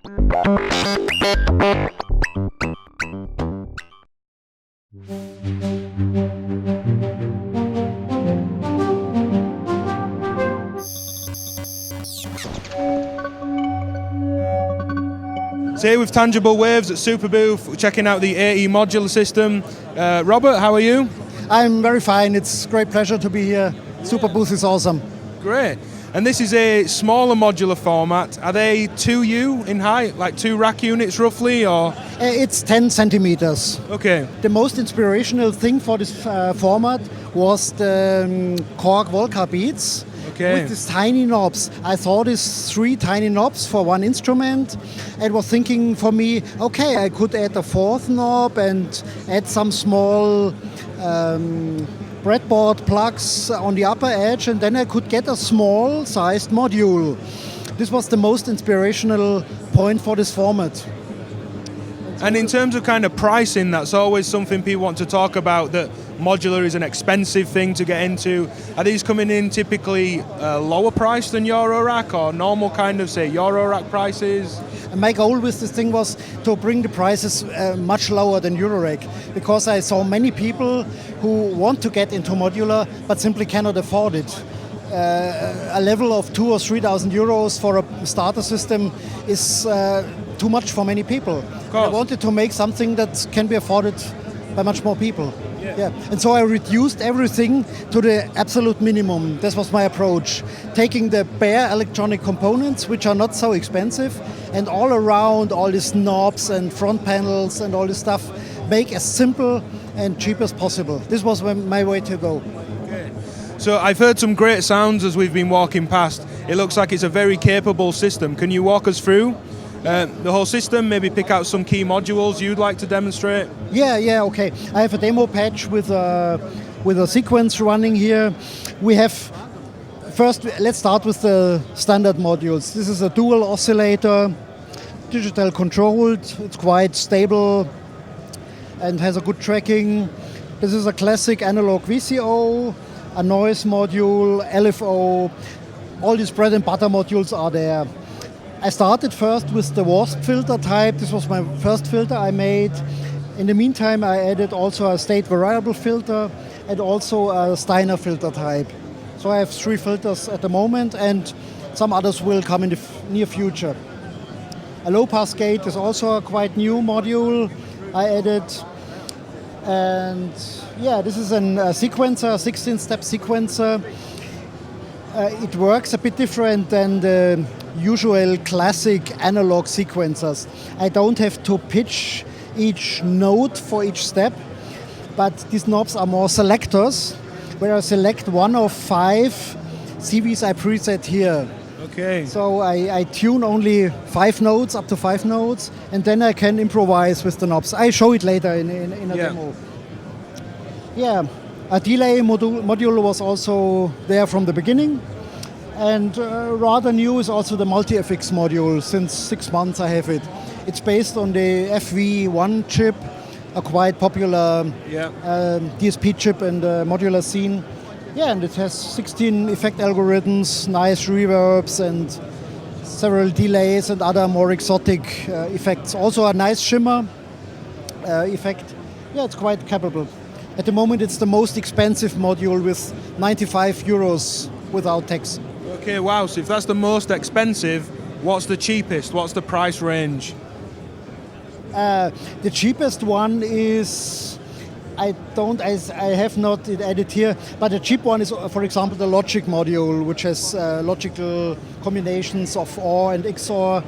So here with Tangible Waves at Superbooth, we're checking out the AE Modular system. Robert, how are you? I'm very fine. It's a great pleasure to be here. Superbooth is awesome. Great. And this is a smaller modular format. Are they 2U in height, like 2 rack units roughly, or? It's 10 centimeters. Okay. The most inspirational thing for this format was the Korg Volca beats. Okay. With these tiny knobs. I thought it's 3 tiny knobs for one instrument and was thinking for me, okay, I could add a 4th knob and add some small breadboard plugs on the upper edge, and then I could get a small sized module. This was the most inspirational point for this format. And in terms of kind of pricing, that's always something people want to talk about, that modular is an expensive thing to get into. Are these coming in typically lower price than Eurorack, or normal kind of, say, Eurorack prices? And my goal with this thing was to bring the prices much lower than Eurorack, because I saw many people who want to get into modular but simply cannot afford it. A level of 2,000 or 3,000 euros for a starter system is too much for many people. I wanted to make something that can be afforded by much more people. Yeah. And so I reduced everything to the absolute minimum. This was my approach. Taking the bare electronic components, which are not so expensive, and all around, all these knobs and front panels and all this stuff, make as simple and cheap as possible. This was my way to go. Okay. So I've heard some great sounds as we've been walking past. It looks like it's a very capable system. Can you walk us through the whole system, maybe pick out some key modules you'd like to demonstrate? Yeah, okay. I have a demo patch with a sequence running here. We have, first let's start with the standard modules. This is a dual oscillator, digital controlled. It's quite stable and has a good tracking. This is a classic analog VCO, a noise module, LFO. All these bread and butter modules are there. I started first with the WASP filter type. This was my first filter I made. In the meantime, I added also a state variable filter and also a Steiner filter type. So I have 3 filters at the moment, and some others will come in the near future. A low pass gate is also a quite new module I added. And yeah, this is a sequencer, 16-step sequencer. It works a bit different than the usual classic analog sequencers. I don't have to pitch each note for each step, but these knobs are more selectors, where I select one of 5 CVs I preset here. Okay. So I tune only 5 notes, up to 5 notes, and then I can improvise with the knobs. I show it later in a demo. Yeah, a delay module was also there from the beginning. And rather new is also the multi-FX module. Since 6 months I have it. It's based on the FV1 chip, a quite popular DSP chip in the modular scene. Yeah, and it has 16 effect algorithms, nice reverbs, and several delays and other more exotic effects. Also a nice shimmer effect. Yeah, it's quite capable. At the moment it's the most expensive module with 95 euros without tax. Okay, wow, so if that's the most expensive, what's the cheapest? What's the price range? The cheapest one is, I have not it added here, but the cheap one is, for example, the Logic module, which has logical combinations of OR and XOR.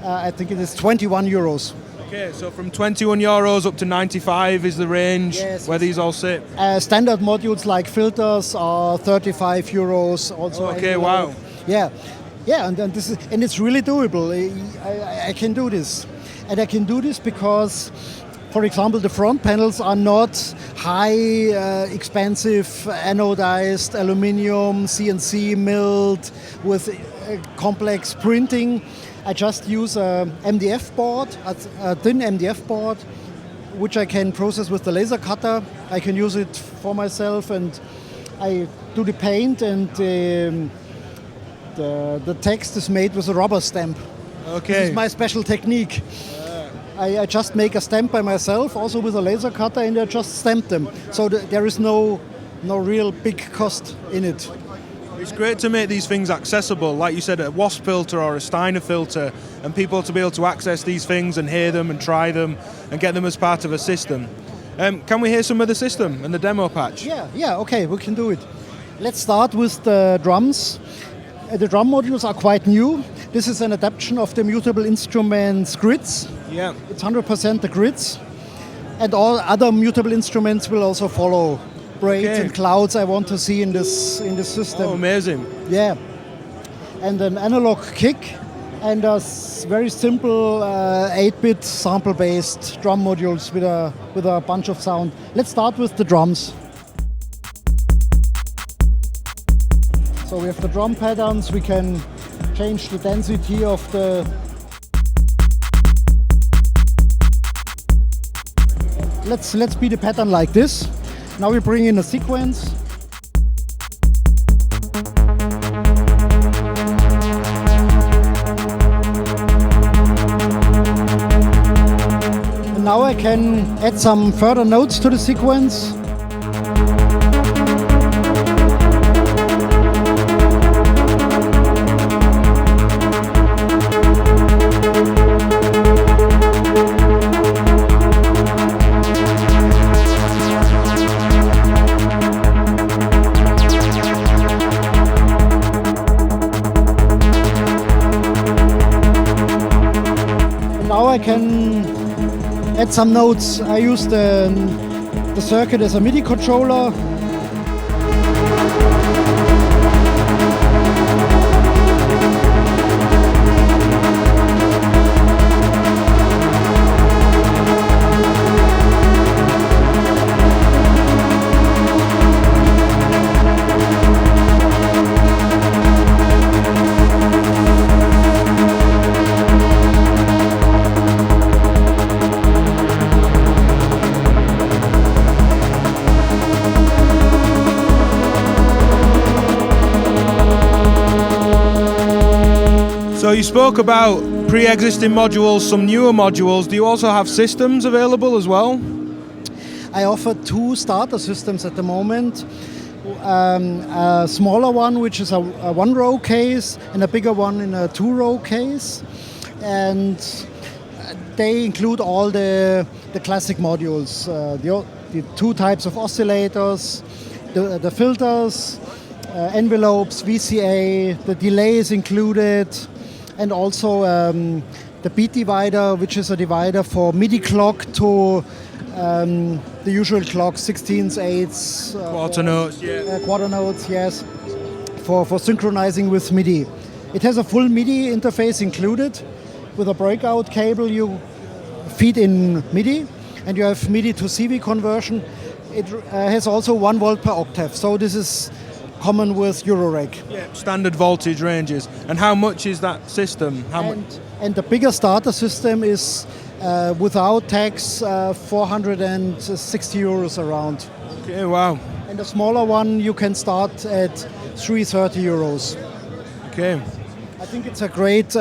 I think it is 21 euros. Okay, so from 21 euros up to 95 is the range where these all sit? Standard modules like filters are 35 euros. Also. Okay, wow. Yeah, and it's really doable. I can do this. And I can do this because, for example, the front panels are not high, expensive, anodized aluminum, CNC milled with complex printing. I just use a MDF board, a thin MDF board, which I can process with the laser cutter. I can use it for myself, and I do the paint, and the text is made with a rubber stamp. Okay. This is my special technique. I just make a stamp by myself, also with a laser cutter, and I just stamp them. So there is no real big cost in it. It's great to make these things accessible, like you said, a Wasp filter or a Steiner filter, and people to be able to access these things and hear them and try them and get them as part of a system. Can we hear some of the system and the demo patch? Yeah, okay, we can do it. Let's start with the drums. The drum modules are quite new. This is an adaptation of the Mutable Instruments grids. Yeah. It's 100% the grids. And all other Mutable Instruments will also follow. Braids and clouds I want to see in this system. Oh, amazing. Yeah. And an analog kick and a very simple 8-bit sample-based drum modules with a bunch of sound. Let's start with the drums. So we have the drum patterns. We can change the density of the... Let's be the pattern like this. Now we bring in a sequence. And now I can add some further notes to the sequence. I can add some notes. I use the circuit as a MIDI controller. So you spoke about pre-existing modules, some newer modules. Do you also have systems available as well? I offer 2 starter systems at the moment. A smaller one, which is a 1-row case, and a bigger one in a 2-row case. And they include all the classic modules, the 2 types of oscillators, the filters, envelopes, VCA, the delay is included, and also the beat divider, which is a divider for MIDI clock to the usual clock, 16ths, 8ths, quarter notes, yeah. Quarter notes, yes, for synchronizing with MIDI. It has a full MIDI interface included. With a breakout cable, you feed in MIDI, and you have MIDI to CV conversion. It has also 1 volt per octave, so this is common with Eurorack. Yeah, standard voltage ranges. And how much is that system? And the bigger starter system is without tax 460 euros around. Okay, wow. And the smaller one you can start at 330 euros. Okay. I think it's a great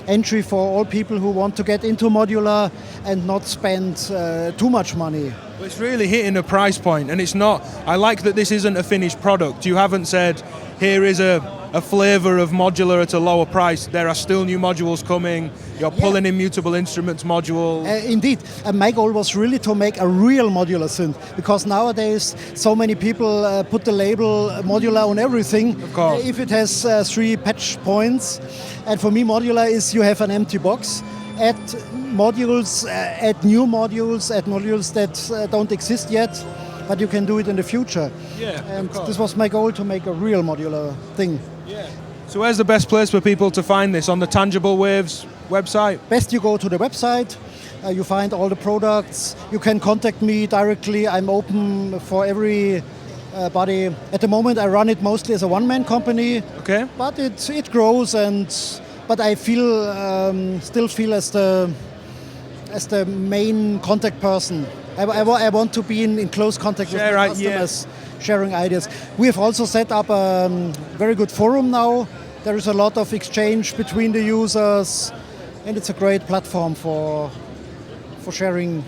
entry for all people who want to get into modular and not spend too much money. Well, it's really hitting a price point, and it's not. I like that this isn't a finished product. You haven't said, here is a flavor of modular at a lower price. There are still new modules coming. You're pulling in Mutable Instruments modules. Indeed. My goal was really to make a real modular synth, because nowadays so many people put the label modular on everything. Of course. If it has 3 patch points. And for me, modular is you have an empty box. Add modules, add new modules, add modules that don't exist yet, but you can do it in the future. Yeah, and this was my goal, to make a real modular thing. Yeah. So where's the best place for people to find this? On the Tangible Waves website? Best you go to the website. You find all the products. You can contact me directly. I'm open for everybody. At the moment, I run it mostly as a one-man company. Okay. But it grows, but I still feel as the main contact person. I want to be in close contact with my customers, sharing ideas. We have also set up a very good forum now. There is a lot of exchange between the users. and it's a great platform for sharing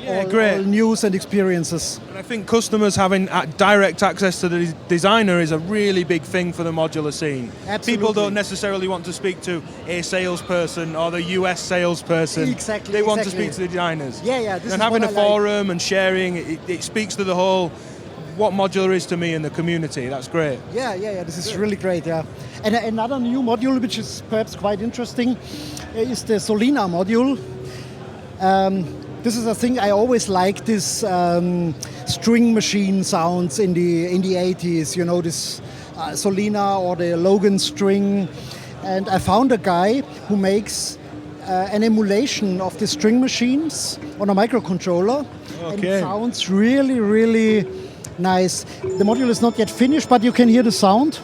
all news and experiences. And I think customers having direct access to the designer is a really big thing for the modular scene. Absolutely. People don't necessarily want to speak to a salesperson or the US salesperson. Exactly. They want to speak to the designers. Yeah. And having a forum and sharing, it speaks to the whole what modular is to me in the community. That's great. Yeah. This is really great. Yeah. And another new module, which is perhaps quite interesting, is the Solina module. This is a thing I always liked. This string machine sounds in the 80s. You know, this Solina or the Logan string. And I found a guy who makes an emulation of the string machines on a microcontroller. Okay. And it sounds really, really nice. The module is not yet finished, but you can hear the sound.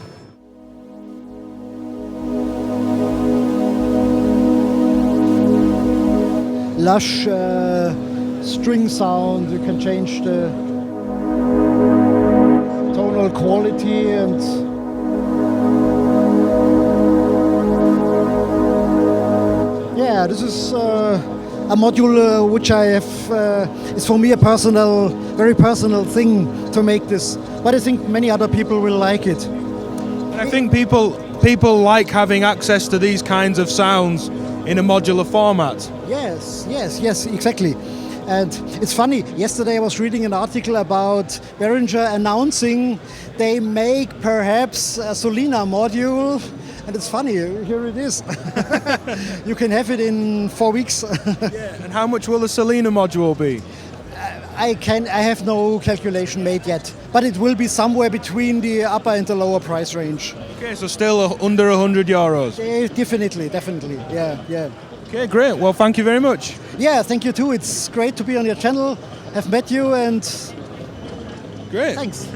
Lush string sound. You can change the tonal quality and yeah, this is a module which I have is for me a very personal thing to make this. But I think many other people will like it. And I think people like having access to these kinds of sounds in a modular format. Yes, exactly. And it's funny, yesterday I was reading an article about Behringer announcing they make perhaps a Solina module, and it's funny, here it is. You can have it in 4 weeks. And how much will the Celina module be? I have no calculation made yet, but it will be somewhere between the upper and the lower price range. Okay, so still under €100. Definitely, yeah. Okay, great. Well, thank you very much. Yeah, thank you too. It's great to be on your channel. Have met you and great. Thanks.